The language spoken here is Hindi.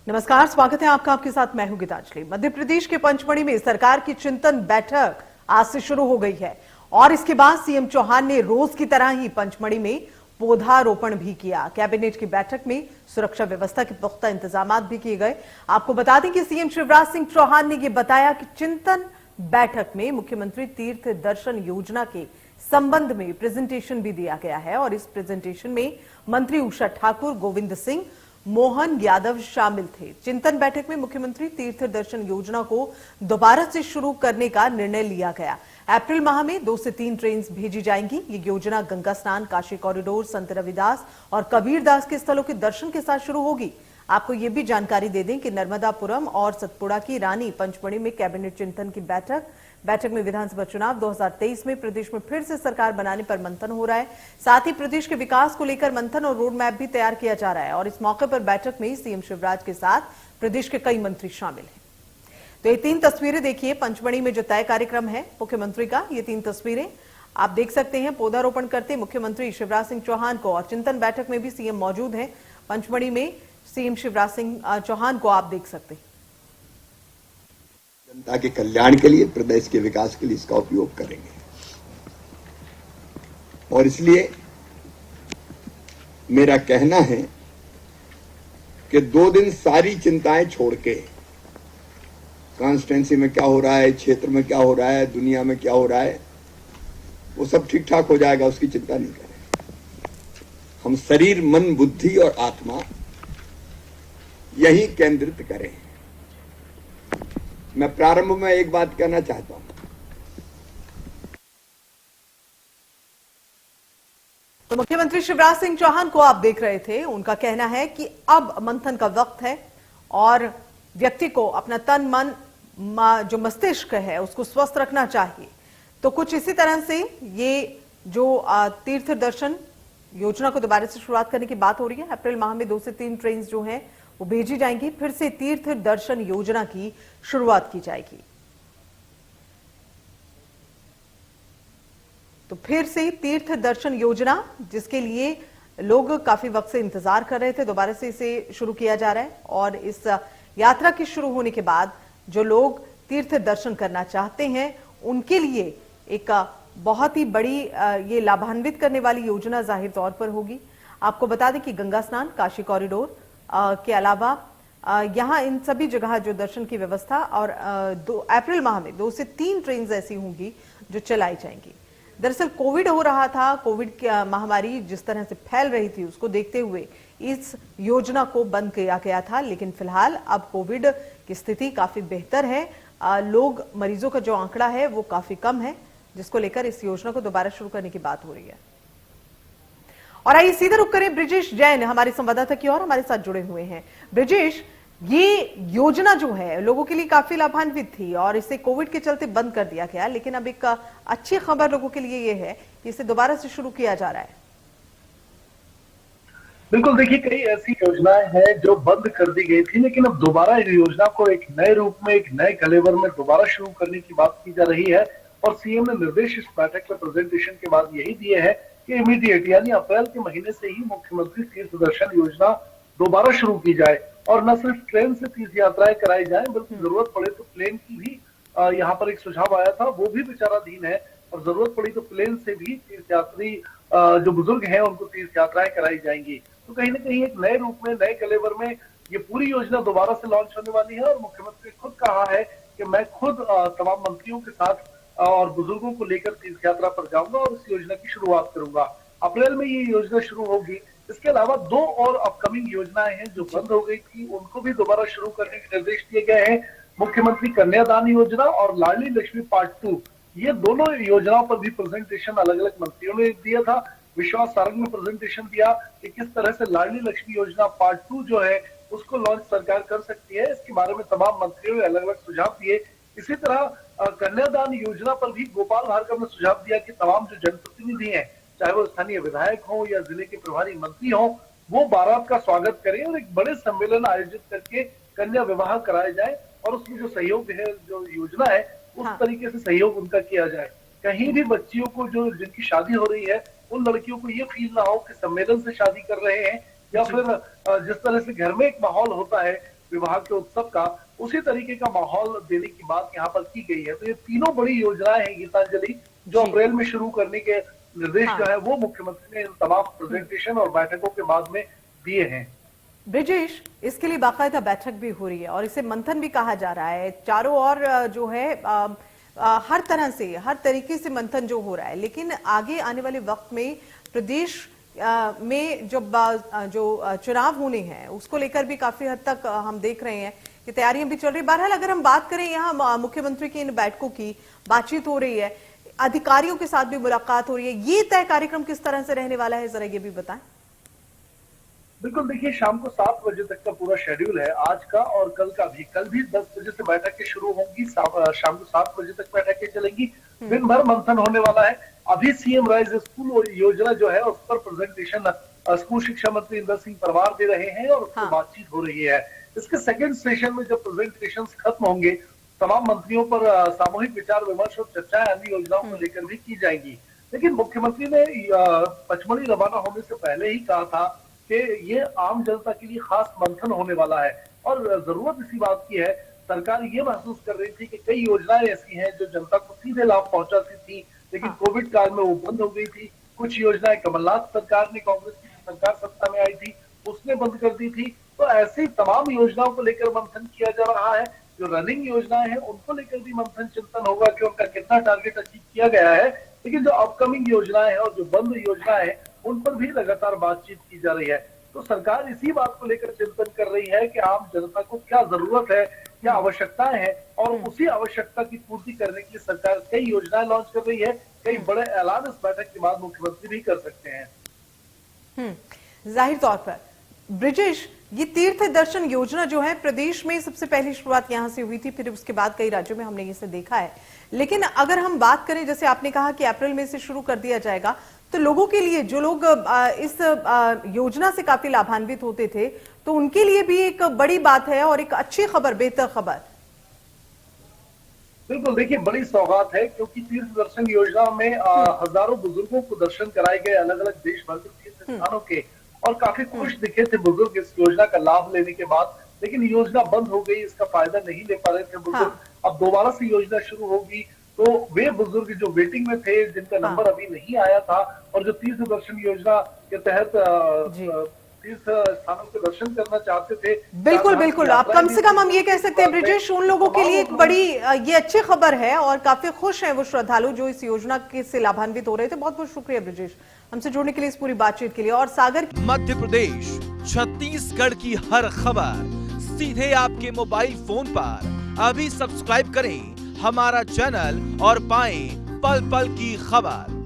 नमस्कार, स्वागत है आपका। आपके साथ मैं हूं गीतांजलि। मध्य प्रदेश के पंचमढ़ी में सरकार की चिंतन बैठक आज से शुरू हो गई है और इसके बाद सीएम चौहान ने रोज की तरह ही पंचमढ़ी में पौधारोपण भी किया। कैबिनेट की बैठक में सुरक्षा व्यवस्था के पुख्ता इंतजाम भी किए गए। आपको बता दें कि सीएम शिवराज सिंह चौहान ने यह बताया कि चिंतन बैठक में मुख्यमंत्री तीर्थ दर्शन योजना के संबंध में प्रेजेंटेशन भी दिया गया है और इस प्रेजेंटेशन में मंत्री उषा ठाकुर, गोविंद सिंह, मोहन यादव शामिल थे। चिंतन बैठक में मुख्यमंत्री तीर्थ दर्शन योजना को दोबारा से शुरू करने का निर्णय लिया गया। अप्रैल माह में 2 से 3 ट्रेन भेजी जाएंगी। ये योजना गंगा स्नान, काशी कॉरिडोर, संत रविदास और कबीरदास के स्थलों के दर्शन के साथ शुरू होगी। आपको ये भी जानकारी दे दें कि नर्मदापुरम और सतपुड़ा की रानी पंचमढ़ी में कैबिनेट चिंतन की बैठक में विधानसभा चुनाव 2023 में प्रदेश में फिर से सरकार बनाने पर मंथन हो रहा है। साथ ही प्रदेश के विकास को लेकर मंथन और रोड मैप भी तैयार किया जा रहा है और इस मौके पर बैठक में सीएम शिवराज के साथ प्रदेश के कई मंत्री शामिल हैं। तो ये 3 तस्वीरें देखिए पंचमढ़ी में जो तय कार्यक्रम है मुख्यमंत्री का। ये 3 तस्वीरें आप देख सकते हैं। पौधारोपण करते मुख्यमंत्री शिवराज सिंह चौहान को और चिंतन बैठक में भी सीएम मौजूद हैं। पंचमढ़ी में सीएम शिवराज सिंह चौहान को आप देख सकते हैं। जनता के कल्याण के लिए, प्रदेश के विकास के लिए इसका उपयोग करेंगे और इसलिए मेरा कहना है कि 2 दिन सारी चिंताएं छोड़ के, कॉन्स्टिट्यूंसी में क्या हो रहा है, क्षेत्र में क्या हो रहा है, दुनिया में क्या हो रहा है, वो सब ठीक ठाक हो जाएगा, उसकी चिंता नहीं करें। हम शरीर, मन, बुद्धि और आत्मा यही केंद्रित करें। मैं प्रारंभ में एक बात कहना चाहता हूं। तो मुख्यमंत्री शिवराज सिंह चौहान को आप देख रहे थे। उनका कहना है कि अब मंथन का वक्त है और व्यक्ति को अपना तन, मन, जो मस्तिष्क है उसको स्वस्थ रखना चाहिए। तो कुछ इसी तरह से ये जो तीर्थ दर्शन योजना को दोबारा से शुरुआत करने की बात हो रही है। अप्रैल माह में 2 से 3 ट्रेन जो हैं वो भेजी जाएंगी। फिर से तीर्थ दर्शन योजना की शुरुआत की जाएगी। तो फिर से तीर्थ दर्शन योजना, जिसके लिए लोग काफी वक्त से इंतजार कर रहे थे, दोबारा से इसे शुरू किया जा रहा है और इस यात्रा के शुरू होने के बाद जो लोग तीर्थ दर्शन करना चाहते हैं उनके लिए एक बहुत ही बड़ी ये लाभान्वित करने वाली योजना जाहिर तौर पर होगी। आपको बता दें कि गंगा स्नान, काशी कॉरिडोर के अलावा यहां इन सभी जगह जो दर्शन की व्यवस्था और अप्रैल माह में 2 से 3 ट्रेन ऐसी होंगी जो चलाई जाएंगी। दरअसल कोविड हो रहा था, कोविड की महामारी जिस तरह से फैल रही थी उसको देखते हुए इस योजना को बंद किया गया था, लेकिन फिलहाल अब कोविड की स्थिति काफी बेहतर है। लोग, मरीजों का जो आंकड़ा है वो काफी कम है, जिसको लेकर इस योजना को दोबारा शुरू करने की बात हो रही है। और आइए सीधे रुक करें ब्रिजेश जैन हमारे संवाददाता की और हमारे साथ जुड़े हुए हैं। ब्रिजेश, ये योजना जो है लोगों के लिए काफी लाभान्वित थी और इसे कोविड के चलते बंद कर दिया गया, लेकिन अब एक अच्छी खबर लोगों के लिए ये है कि इसे दोबारा से शुरू किया जा रहा है। बिल्कुल, देखिए कई ऐसी योजनाएं हैं जो बंद कर दी गई थी, लेकिन अब दोबारा इस योजना को एक नए रूप में, एक नए कलेवर में दोबारा शुरू करने की बात की जा रही है और सीएम ने निर्देश इस बैठक में प्रेजेंटेशन के बाद यही दिए हैं कि इमीडिएट यानी अप्रैल के महीने से ही मुख्यमंत्री तीर्थ दर्शन योजना दोबारा शुरू की जाए और न सिर्फ ट्रेन से तीर्थ यात्राएं कराई जाए, बल्कि जरूरत पड़े तो प्लेन की भी यहाँ पर एक सुझाव आया था, वो भी विचाराधीन है और जरूरत पड़ी तो प्लेन से भी तीर्थयात्री जो बुजुर्ग हैं उनको तीर्थ यात्राएं कराई जाएंगी। तो कहीं ना कहीं एक नए रूप में, नए कलेवर में ये पूरी योजना दोबारा से लॉन्च होने वाली है और मुख्यमंत्री खुद कहा है कि मैं खुद तमाम मंत्रियों के साथ और बुजुर्गों को लेकर तीर्थ यात्रा पर जाऊंगा और इस योजना की शुरुआत करूंगा। अप्रैल में ये योजना शुरू होगी। इसके अलावा 2 और अपकमिंग योजनाएं हैं जो बंद हो गई थी, उनको भी दोबारा शुरू करने के निर्देश दिए गए हैं। मुख्यमंत्री कन्यादान योजना और लाडली लक्ष्मी पार्ट 2, ये दोनों योजनाओं पर भी प्रेजेंटेशन अलग अलग मंत्रियों ने दिया था। विश्वास सारंग ने प्रेजेंटेशन दिया कि किस तरह से लाडली लक्ष्मी योजना पार्ट 2 जो है उसको लॉन्च सरकार कर सकती है। इसके बारे में तमाम मंत्रियों ने अलग अलग सुझाव दिए। इसी तरह कन्यादान योजना पर भी गोपाल भार्गव ने सुझाव दिया कि तमाम जो जनप्रतिनिधि हैं, चाहे वो स्थानीय विधायक हो या जिले के प्रभारी मंत्री हो, वो बारात का स्वागत करें और एक बड़े सम्मेलन आयोजित करके कन्या विवाह कराया जाए और उसमें जो सहयोग है, जो योजना है, उस तरीके से सहयोग उनका किया जाए। कहीं भी बच्चियों को जो जिनकी शादी हो रही है उन लड़कियों को ये फील ना हो कि सम्मेलन से शादी कर रहे हैं या फिर जिस तरह से घर में एक माहौल होता है विवाह के उत्सव का, उसी तरीके का माहौल देने की बात यहाँ पर की गई है। तो ये तीनों बड़ी योजनाएं हैं गीतांजलि, जो जी। अप्रैल में शुरू करने के निर्देश हाँ। जो है वो मुख्यमंत्री ने इन तमाम प्रेजेंटेशन और बैठकों के बाद में दिए हैं। ब्रिजेश, इसके लिए बाकायदा बैठक भी हो रही है और इसे मंथन भी कहा जा रहा है। चारों ओर जो है हर तरह से, हर तरीके से मंथन जो हो रहा है, लेकिन आगे आने वाले वक्त में प्रदेश में जब जो चुनाव होने हैं उसको लेकर भी काफी हद तक हम देख रहे हैं कि तैयारियां भी चल रही। बहरहाल अगर हम बात करें यहाँ मुख्यमंत्री की इन बैठकों की, बातचीत हो रही है, अधिकारियों के साथ भी मुलाकात हो रही है, ये तय कार्यक्रम किस तरह से रहने वाला है, जरा ये भी बताएं। बिल्कुल, देखिए शाम को 7 बजे तक का पूरा शेड्यूल है, आज का और कल का भी। कल भी 10 बजे से बैठकें शुरू होंगी, शाम को 7 बजे तक बैठकें चलेंगी, दिन भर मंथन होने वाला है। अभी सीएम राइज स्कूल योजना जो है उस पर प्रेजेंटेशन स्कूल शिक्षा मंत्री इंदर सिंह परमार दे रहे हैं और उस पर बातचीत हो रही है। इसके सेकंड सेशन में जब प्रेजेंटेशन खत्म होंगे, तमाम मंत्रियों पर सामूहिक विचार विमर्श और चर्चाएं अन्य योजनाओं को लेकर भी की जाएंगी। लेकिन मुख्यमंत्री ने पचमढ़ी रवाना होने से पहले ही कहा था कि ये आम जनता के लिए खास मंथन होने वाला है और जरूरत इसी बात की है। सरकार ये महसूस कर रही थी कि कई योजनाएं ऐसी हैं जो जनता को सीधे लाभ पहुंचाती थी, लेकिन कोविड काल में वो बंद हो गई थी। कुछ योजनाएं कमलनाथ सरकार ने, कांग्रेस की सरकार सत्ता में आई थी, उसने बंद कर दी थी। तो ऐसी तमाम योजनाओं को लेकर मंथन किया जा रहा है। जो रनिंग योजनाएं हैं उनको लेकर भी मंथन चिंतन होगा कि उनका कितना टारगेट अचीव किया गया है। लेकिन जो अपकमिंग योजनाएं हैं और जो बंद योजनाएं हैं उन पर भी लगातार बातचीत की जा रही है। तो सरकार इसी बात को लेकर चिंतन कर रही है कि आम जनता को क्या जरूरत है, क्या आवश्यकताएं हैं, और उसी आवश्यकता की पूर्ति करने के लिए सरकार कई योजनाएं लॉन्च कर रही है। कई बड़े ऐलान इस बैठक के बाद मुख्यमंत्री भी कर सकते हैं। जाहिर तौर पर ब्रिजेश, ये तीर्थ दर्शन योजना जो है प्रदेश में सबसे पहली शुरुआत यहां से हुई थी, फिर उसके बाद कई राज्यों में हमने इसे देखा है। लेकिन अगर हम बात करें, जैसे आपने कहा कि अप्रैल में से शुरू कर दिया जाएगा, तो लोगों के लिए, जो लोग इस योजना से काफी लाभान्वित होते थे, तो उनके लिए भी एक बड़ी बात है और एक अच्छी खबर, बेहतर खबर। बिल्कुल, देखिए बड़ी सौगात है, क्योंकि तीर्थ दर्शन योजना में हजारों बुजुर्गों को दर्शन कराए गए, अलग अलग देश भर के तीर्थ स्थानों के, और काफी खुश दिखे थे बुजुर्ग इस योजना का लाभ लेने के बाद। लेकिन योजना बंद हो गई, इसका फायदा नहीं ले पा रहे थे बुजुर्ग। अब दोबारा से योजना शुरू होगी, तो वे बुजुर्ग जो वेटिंग में थे, जिनका नंबर अभी नहीं आया था, और जो तीर्थ दर्शन योजना के तहत तीर्थ स्थानों के दर्शन करना चाहते थे, बिल्कुल बिल्कुल, आप कम से कम हम ये कह सकते हैं ब्रिजेश, उन लोगों के लिए एक बड़ी ये अच्छी खबर है और काफी खुश हैं वो श्रद्धालु जो इस योजना के से लाभान्वित हो रहे थे। बहुत बहुत शुक्रिया ब्रिजेश हमसे जुड़ने के लिए, इस पूरी बातचीत के लिए। और सागर, मध्य प्रदेश, छत्तीसगढ़ की हर खबर सीधे आपके मोबाइल फोन पर। अभी सब्सक्राइब करें हमारा चैनल और पाएं पल पल की खबर।